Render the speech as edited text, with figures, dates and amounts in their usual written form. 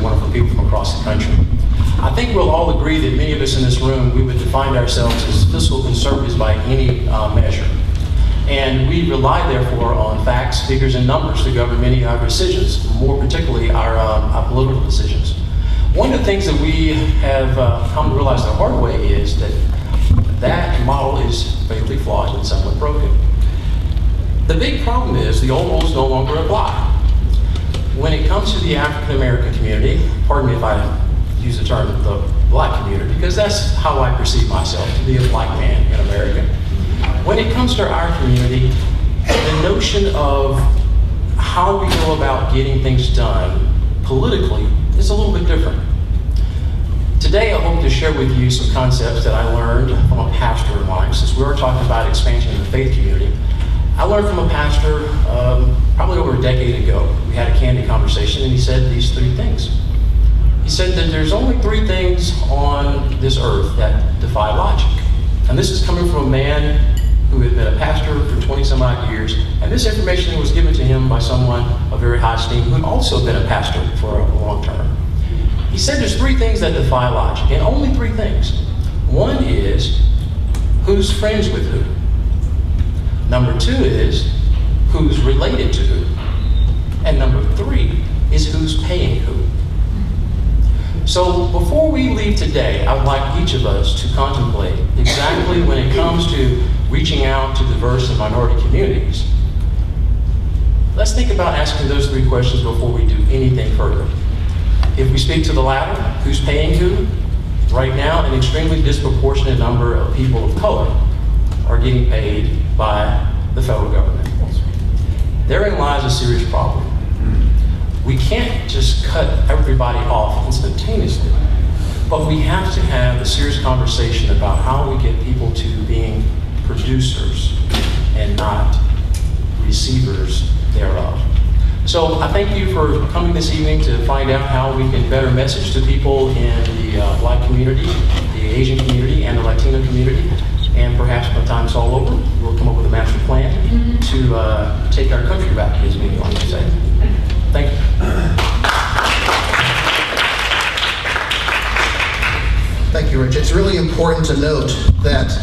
to wonderful people from across the country. I think we'll all agree that many of us in this room, we would define ourselves as fiscal conservatives by any measure. And we rely, therefore, on facts, figures, and numbers to govern many of our decisions, more particularly our political decisions. One of the things that we have come to realize the hard way is that that model is fatally flawed and somewhat broken. The big problem is the old rules no longer apply. When it comes to the African American community, pardon me if I use the term the black community, because that's how I perceive myself, to be a black man in America. When it comes to our community, the notion of how we go about getting things done politically is a little bit different. Today, I hope to share with you some concepts that I learned from a pastor of mine. Since we were talking about expansion in the faith community, I learned from a pastor probably over a decade ago. We had a candid conversation, and he said these three things. He said that there's only three things on this earth that defy logic. And this is coming from a man who had been a pastor for 20 some odd years, and this information was given to him by someone of very high esteem who had also been a pastor for a long term. He said there's three things that defy logic, and only three things. One is who's friends with who. Number two is who's related to who. And number three is who's paying who. So before we leave today, I would like each of us to contemplate exactly when it comes to reaching out to diverse and minority communities. Let's think about asking those three questions before we do anything further. If we speak to the latter, who's paying who? Right now, an extremely disproportionate number of people of color are getting paid by the federal government. Therein lies a serious problem. We can't just cut everybody off instantaneously, but we have to have a serious conversation about how we get people to being producers and not receivers thereof. So I thank you for coming this evening to find out how we can better message to people in the Black community, the Asian community, and the Latino community. And perhaps by the time it's all over, we'll come up with a master plan to take our country back, as we like to say. Thank you. Thank you, Rich. It's really important to note that